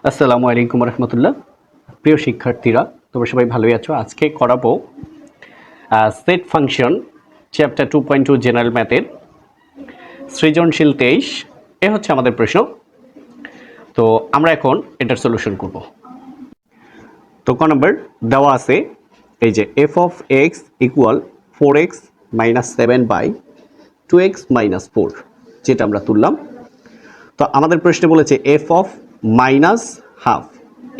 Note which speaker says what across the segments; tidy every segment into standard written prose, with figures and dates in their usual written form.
Speaker 1: আসসালামু আলাইকুম রহমতুল্লাহ। প্রিয় শিক্ষার্থীরা, তোমরা সবাই ভালোই আছো। আজকে করাবো সেট ফাংশন চ্যাপ্টার 2.2 জেনারেল ম্যাথের সৃজনশীল 23। এ হচ্ছে আমাদের প্রশ্ন। তো আমরা এখন এটার সলিউশন করব। তো ক নম্বর দেওয়া আছে, এই যে f of x equal 4x minus 7 by 2x minus 4, যেটা আমরা তুললাম। তো আমাদের প্রশ্নে বলেছে f of minus half,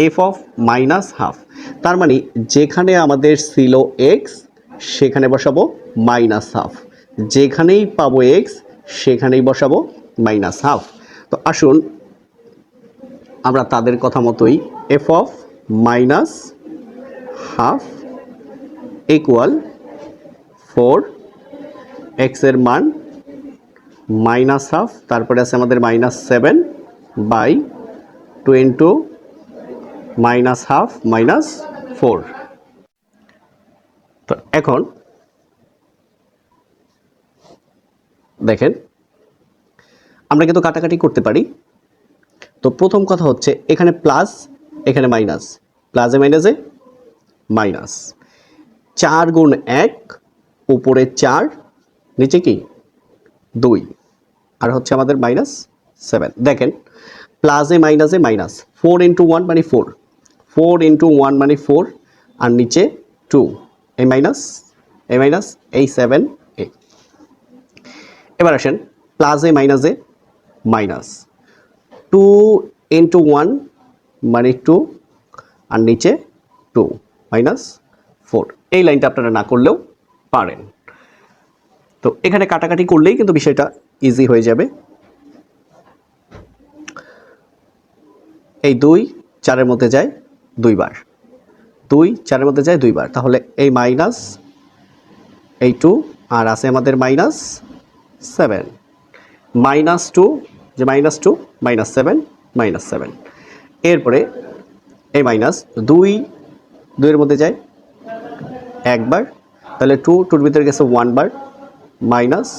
Speaker 1: f of minus half, তার মানে যেখানে আমাদের ছিল এক্স সেখানে বসাবো মাইনাস হাফ, যেখানেই পাবো এক্স সেখানেই বসাবো মাইনাস হাফ। তো আসুন আমরা তাদের কথা মতোই f of minus half equal 4, এক্সের মান মাইনাস হাফ, তারপরে আছে আমাদের minus 7 by 2 into minus half minus 4। তো এখন দেখেন আমরা কিন্তু কাটাকাটি করতে পারি। তো প্রথম কথা হচ্ছে এখানে প্লাস এখানে মাইনাস, প্লাসে মাইনাসে মাইনাস, 4 গুণ 1 উপরে 4 নিচে কি 2 আর হচ্ছে আমাদের মাইনাস 7। দেখেন প্লাসে মাইনাসে মাইনাস, 4 ইন্টু 1 মানে 4, 4 ইন্টু 1 মানে 4, আর নিচে 2, এই মাইনাস এই 7 এ। এবার আসেন প্লাসে মাইনাসে মাইনাস, 2 ইন্টু 1 মানে 2, আর নিচে 2 মাইনাস 4। এই লাইনটা আপনারা না করলেও পারেন। তো এখানে কাটাকাটি করলেই কিন্তু বিষয়টা ইজি হয়ে যাবে। এই 2 4-এর মধ্যে যায় 2 বার, 2 4-এর মধ্যে যায় 2 বার, তাহলে এই মাইনাস এই 2 আর আছে আমাদের মাইনাস 7, মাইনাস 2 যে মাইনাস 2 মাইনাস 7 মাইনাস 7। এরপরে এই মাইনাস 2 2-এর মধ্যে যায় একবার, তাহলে 2 2-এর ভিতরে গেছে 1 বার, মাইনাস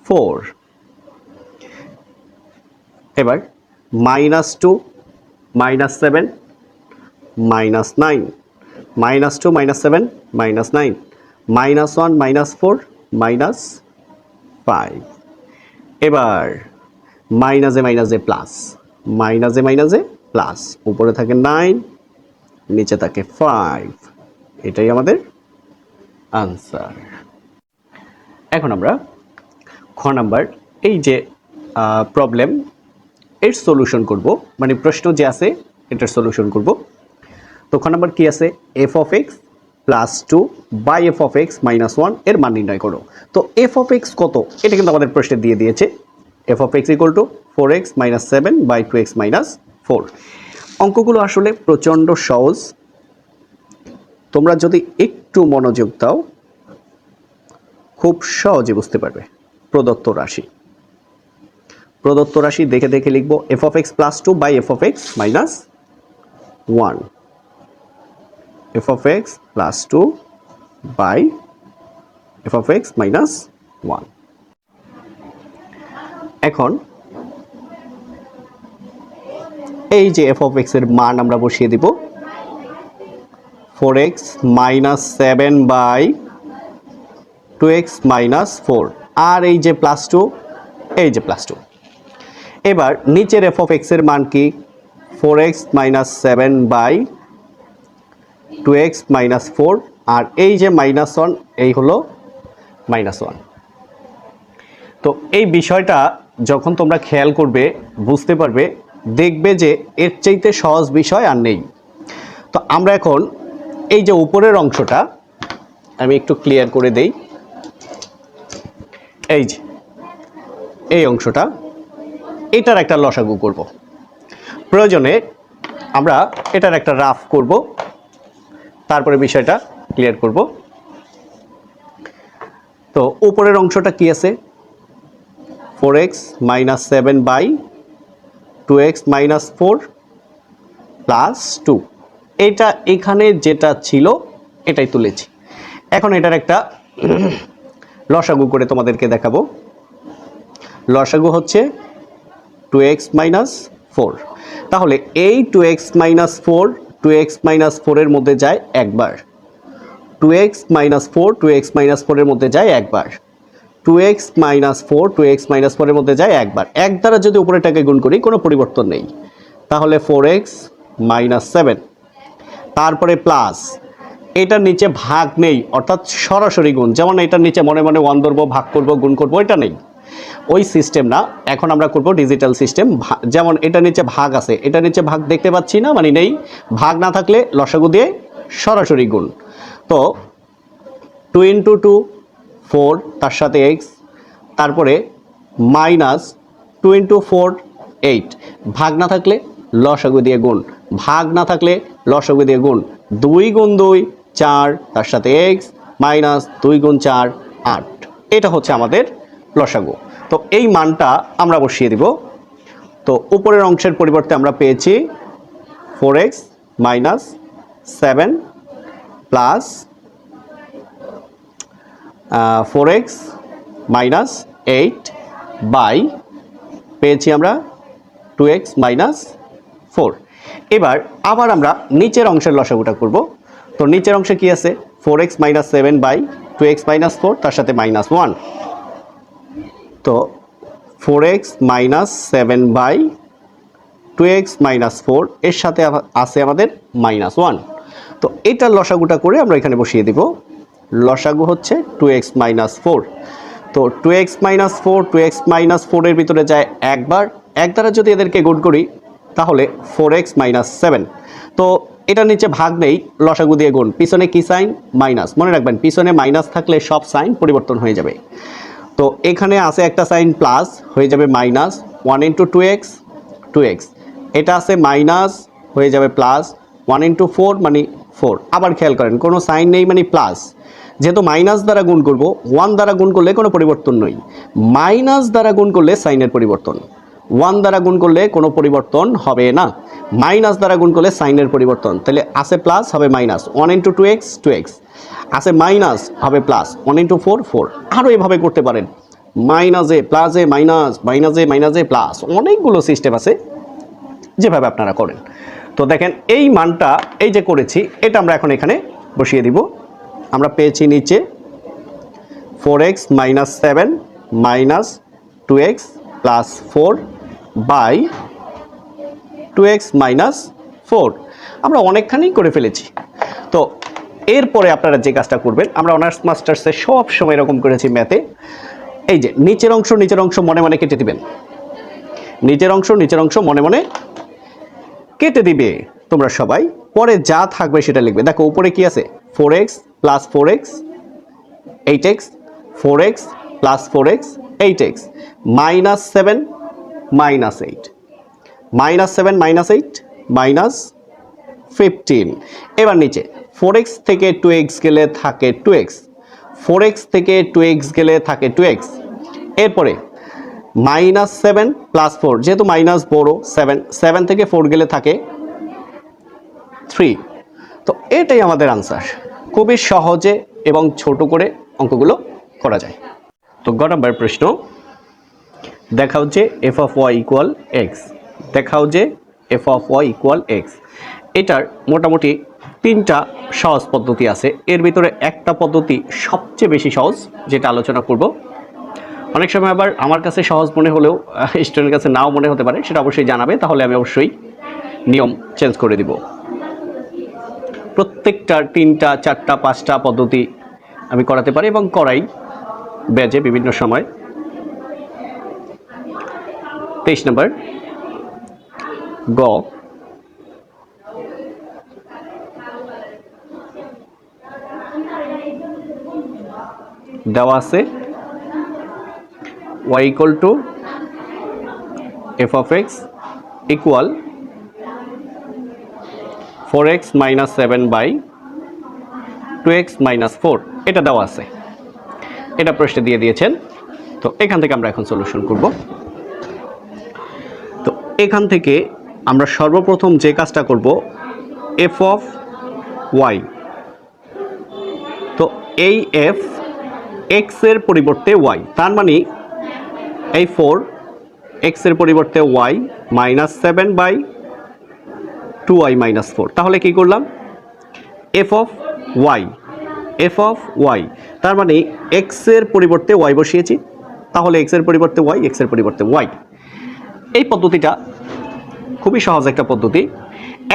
Speaker 1: 4। এবার minus 2 minus 7 minus 9, minus 2 minus 7 minus 9, minus 1 minus 4 minus 5। এবার মাইনাসে মাইনাসে প্লাস, মাইনাসে মাইনাসে প্লাস, উপরে থাকে 9 নিচে থাকে 5, এটাই আমাদের আনসার। এখন আমরা খ নাম্বার এই যে প্রবলেম এর সলিউশন করব, মানে প্রশ্ন যে আছে এটার সলিউশন করব। তো খ নাম্বার কি আছে, f of x plus 2 by f of x minus 1 এর মান নির্ণয় করো। তো এফ অফ এক্স কত এটা কিন্তু আমাদের প্রশ্নে দিয়ে দিয়েছে, f of x equal to 4x minus 7 by 2x minus 4। অঙ্কগুলো আসলে প্রচণ্ড সহজ, তোমরা যদি একটু মনোযোগ দাও খুব সহজে বুঝতে পারবে। প্রদত্ত রাশি দেখে দেখে লিখবো, f of x plus 2 by f of x minus 1, f of x plus 2 by f of x minus 1। এখন এই যে এফ অফ এক্স এর মান আমরা বসিয়ে দিব, 4x minus 7 by 2x minus 4, আর এই যে প্লাস 2, এই যে প্লাস 2। এবার নিচের এফ অফ এক্স এর মান কি, 4x minus 7 by 2x minus 4, আর এই যে মাইনাস 1 এই হলো মাইনাস 1। তো এই বিষয়টা যখন তোমরা খেয়াল করবে বুঝতে পারবে, দেখবে যে এর চাইতে সহজ বিষয় আর নেই। তো আমরা এখন এই যে উপরের অংশটা আমি একটু ক্লিয়ার করে দেই, এই যে এই অংশটা এটার একটা লসাগু করব। প্রয়োজনে আমরা এটার একটা রাফ করব, তারপরে বিষয়টা ক্লিয়ার করব। তো উপরের অংশটা কি আছে, 4x minus 7 by 2x minus 4 plus 2, এটা এখানে যেটা ছিল এটাই তুলেছি। এখন এটার একটা লসাগু করে তোমাদেরকে দেখাবো। লসাগু হচ্ছে 2x মাইনাস 4, তাহলে এই 2x মাইনাস 4 2x মাইনাস 4 এর মধ্যে যায় একবার, 2x মাইনাস 4 2x মাইনাস 4 এর মধ্যে যায় একবার, 2x মাইনাস 4 2x মাইনাস 4 এর মধ্যে যায় একবার। এক দ্বারা যদি উপরেরটাকে গুণ করি কোনো পরিবর্তন নেই, তাহলে 4x মাইনাস 7, তারপরে প্লাস এটার নিচে ভাগ নেই অর্থাৎ সরাসরি গুণ, যেমন এটার নিচে মনে মনে 1 ধরবো, ভাগ করব, গুণ করব, এটা নেই, ওই সিস্টেম না। এখন আমরা করব ডিজিটাল সিস্টেম। যেমন এটার নিচে ভাগ আছে, এটার নিচে ভাগ দেখতে পাচ্ছি না মানে নেই, ভাগ না থাকলে লসাগু দিয়ে সরাসরি গুণ। তো 2 × 2 4, তার সাথে x, তারপরে মাইনাস 2 × 4 8, ভাগ না থাকলে লসাগু দিয়ে গুণ, ভাগ না থাকলে লসাগু দিয়ে গুণ, 2 × 2 4, তার সাথে x, মাইনাস 2 × 4 8, এটা হচ্ছে আমাদের লসাগু। তো এই মানটা আমরা বসিয়ে দিব। তো উপরের অংশের পরিবর্তে আমরা পেয়েছি 4x minus 7 plus 4x minus 8 by পেয়েছি আমরা 2x মাইনাস 4। এবার আবার আমরা নিচের অংশের লসাগুটা করব। তো নিচের অংশে কি আছে? 4x minus 7 by 2x minus 4, তার সাথে মাইনাস 1। তো 4x minus 7 by 2x minus 4 এর সাথে আছে আমাদের মাইনাস 1। তো এটার লসাগুটা করে আমরা এখানে বসিয়ে দিব। লসাগু হচ্ছে 2x মাইনাস 4। তো 2x মাইনাস 4 2x মাইনাস 4 এর ভিতরে যায় একবার, এক দ্বারা যদি এদেরকে গুণ করি তাহলে 4x মাইনাস 7। তো এটার নিচে ভাগ নেই, লসাগু দিয়ে গুণ, পিছনে কি সাইন? মাইনাস। মনে রাখবেন পিছনে মাইনাস থাকলে সব সাইন পরিবর্তন হয়ে যাবে। তো এখানে আছে একটা সাইন প্লাস, হয়ে যাবে মাইনাস 1 × 2x 2x, এটা আছে মাইনাস, হয়ে যাবে প্লাস 1 × 4 মানে 4। আবার খেয়াল করেন কোনো সাইন নেই মানে প্লাস, যেহেতু মাইনাস দ্বারা গুণ করব, 1 দ্বারা গুণ করলে কোনো পরিবর্তন নেই, মাইনাস দ্বারা গুণ করলে সাইনের পরিবর্তন, 1 দ্বারা গুণ করলে কোনো পরিবর্তন হবে না, মাইনাস দ্বারা গুণ করলে সাইনের পরিবর্তন। তাহলে আছে প্লাস হবে মাইনাস 1 × 2x 2x, আছে মাইনাস হবে প্লাস 1 × 4 4। আরও এভাবে করতে পারেন, মাইনাসে প্লাসে মাইনাস, মাইনাসে মাইনাসে প্লাস, অনেকগুলো সিস্টেম আছে যেভাবে আপনারা করেন। তো দেখেন এই মানটা এই যে করেছি এটা আমরা এখন এখানে বসিয়ে দিব। আমরা পেয়েছি নিচে 4x minus 7 minus 2x plus 4 by 2x minus 4। আমরা অনেকখানি করে ফেলেছি। তো এরপরে আপনারা যে কাজটা করবেন, আমরা অনার্স মাস্টার্সে সব সময় এরকম করেছি ম্যাথে, এই যে নিচের অংশ মনে মনে কেটে দিবেন, নিচের অংশ মনে মনে কেটে দিবে তোমরা সবাই, পরে যা থাকবে সেটা লিখবে। দেখো উপরে কি আছে? 4x plus 4x 8x, 4x plus 4x 8x, minus 7 minus 8, minus 7 minus 8 minus 15। এবার নিচে 4x থেকে 2x গেলে থাকে 2x, 4x থেকে 2x গেলে থাকে 2x। এরপরে মাইনাস 7 প্লাস 4, যেহেতু মাইনাস বড় 7, 7 থেকে 4 গেলে থাকে 3। তো এটাই আমাদের আনসার। খুবই সহজে এবং ছোট করে অঙ্কগুলো করা যায়। তো গ নম্বর প্রশ্ন, দেখাও যে f of y equal x, দেখাও যে f of y equal x। এটার মোটামুটি 3টা সহজ পদ্ধতি আছে, এর ভিতরে একটা পদ্ধতি সবচেয়ে বেশি সহজ, যেটা আলোচনা করব। অনেক সময় আবার আমার কাছে সহজ মনে হলেও স্টুডেন্টের কাছে নাও মনে হতে পারে, সেটা অবশ্যই জানাবে, তাহলে আমি অবশ্যই নিয়ম চেঞ্জ করে দিব। প্রত্যেকটা 3টা 4টা 5টা পদ্ধতি আমি করাতে পারি এবং করাই ব্যাচে বিভিন্ন সময়। 23 নম্বর গ, দেওয়া আছে y equal to f of x equal 4x minus 7 by 2x minus 4, এটা দেওয়া আছে, এটা প্রশ্নে দিয়ে দিয়েছেন। তো এখান থেকে আমরা এখন সলিউশন করব। তো এখান থেকে আমরা সর্বপ্রথম যে কাজটা করব, f of y, তো এই f x এর পরিবর্তে y, তার মানে এই 4 x এর পরিবর্তে y minus 7 by 2y minus 4। তাহলে কি করলাম, এফ অফ ওয়াই, তার মানে এক্স এর পরিবর্তে ওয়াই বসিয়েছি, তাহলে এক্স এর পরিবর্তে ওয়াই, এক্স এর পরিবর্তে ওয়াই। এই পদ্ধতিটা খুবই সহজ একটা পদ্ধতি।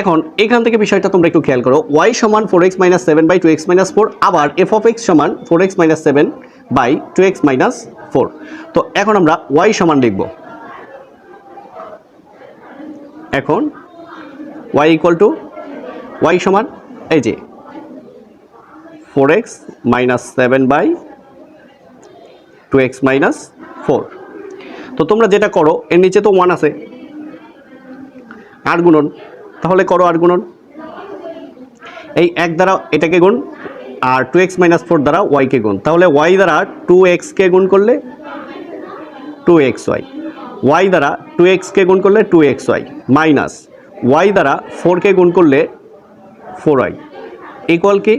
Speaker 1: এখন এখান থেকে বিষয়টা তোমরা একটু খেয়াল করো, ওয়াই সমান 4x minus 7 by 2x minus 4, আবার এফ অফ এক্স সমান 4x minus 7 by 2x minus 4। তো এখন আমরা ওয়াই সমান লিখব, এখন y ইকুয়াল টু ওয়াই সমান এই যে 4x minus 7 by 2x minus 4। তো তোমরা যেটা করো, এর নিচে তো 1 আছে, আর গুণন, তাহলে করো আর গুণন, এই 1 দ্বারা এটাকে গুণ, আর 2x মাইনাস 4 দ্বারা y কে গুণ, তাহলে y দ্বারা 2x কে গুণ করলে 2xy, y দ্বারা 2x কে গুণ করলে 2xy, মাইনাস y দ্বারা 4 কে গুণ করলে 4y, ইকুয়াল কি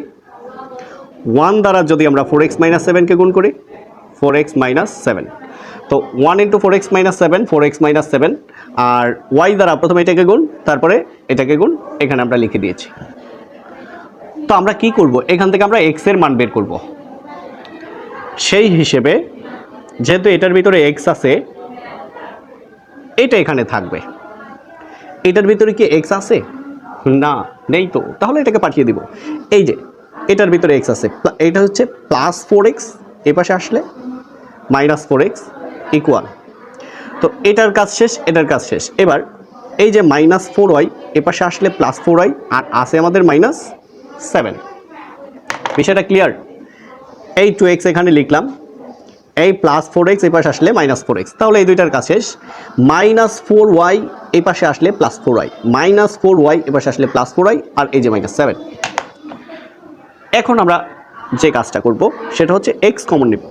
Speaker 1: 1 দ্বারা যদি আমরা 4x মাইনাস 7 কে গুণ করি 4x মাইনাস 7, তো 1 into 4x minus 7, 4x minus 7, আর y দ্বারা প্রথমে এটাকে গুণ, তারপরে এটাকে গুণ, এখানে আমরা লিখে দিয়েছি। তো আমরা কি করব, এখান থেকে আমরা x এর মান বের করব। সেই হিসেবে যেহেতু এটার ভিতরে x আছে, এটা এখানে থাকবে। এটার ভিতরে কি x আছে? না, নেই তো, তাহলে এটাকে পাঠিয়ে দিব। এই যে এটার ভিতরে x আছে, এটা হচ্ছে প্লাস 4x, এই পাশে আসলে মাইনাস 4x ইকুয়াল, তো এটার কাজ শেষ, এটার কাজ শেষ। এবার এই যে মাইনাস 4y এ পাশে আসলে প্লাস 4y, আর আছে আমাদের মাইনাস 7। বিষয়টা ক্লিয়ার? এই 2x এখানে লিখলাম, এই প্লাস 4x এই পাশে আসলে মাইনাস 4x, তাহলে এই দুইটার কাজ শেষ। মাইনাস 4y এই পাশে আসলে প্লাস 4y, মাইনাস 4y এই পাশে আসলে প্লাস 4y, আর এই যে মাইনাস 7। এখন আমরা যে কাজটা করব সেটা হচ্ছে x কমন নেব।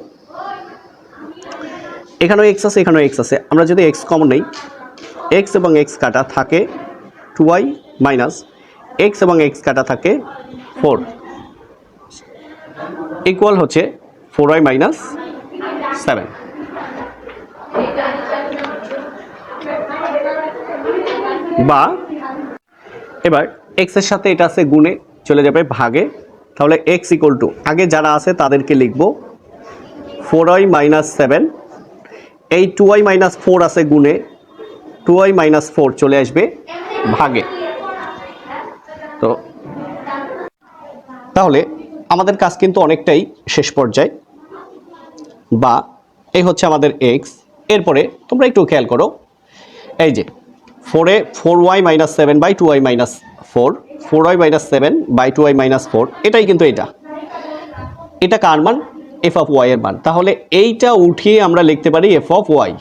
Speaker 1: এখানেও x আছে, এখানেও x আছে, আমরা যদি x কমন নেই, x এবং x কাটা থাকে 2y, মাইনাস x এবং x কাটা থাকে 4, ইকুয়াল হচ্ছে 4y মাইনাস 7। বা এবার x এর সাথে এটা আছে গুণে, চলে যাবে ভাগে, তাহলে x ইকুয়াল টু আগে যারা আছে তাদেরকে লিখব 4y মাইনাস 7, এই 2y মাইনাস 4 আছে গুণে, 2y মাইনাস 4 চলে আসবে ভাগে। তো তাহলে আমাদের কাজ কিন্তু অনেকটাই শেষ পর্যায়ে, বা এই হচ্ছে আমাদের x। এরপরে তোমরা একটু খেয়াল করো, এই যে 4y minus 7 by 2y minus 4, 4y minus 7 by 2y minus 4, এটাই কিন্তু এটা কার মান? এফ অফ ওয়াই এর মান। তাহলে এইটা উঠিয়ে আমরা লিখতে পারি f of y,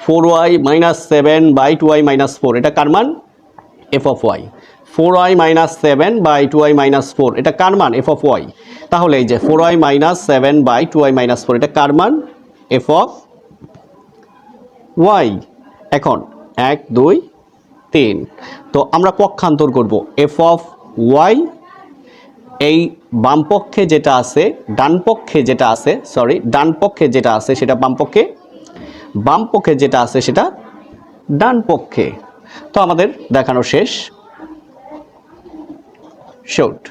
Speaker 1: 4y minus 7 by 2y minus 4, এটা কার মান? F of y. 4y minus 7 by 2y minus 4, এটা কার মান? F of y. তাহলে এই যে 4y minus 7 by 2y minus 4, এটা কার মান? F of y. এখন 1 2 3, তো আমরা পক্ষান্তর করব এফ অফ ওয়াই, এই বাম পক্ষে যেটা আছে, ডান পক্ষে যেটা আছে, ডান পক্ষে যেটা আছে সেটা বাম পক্ষে, বাম পক্ষে যেটা আছে সেটা ডান পক্ষে। তো আমাদের দেখানো শেষ। শর্ট।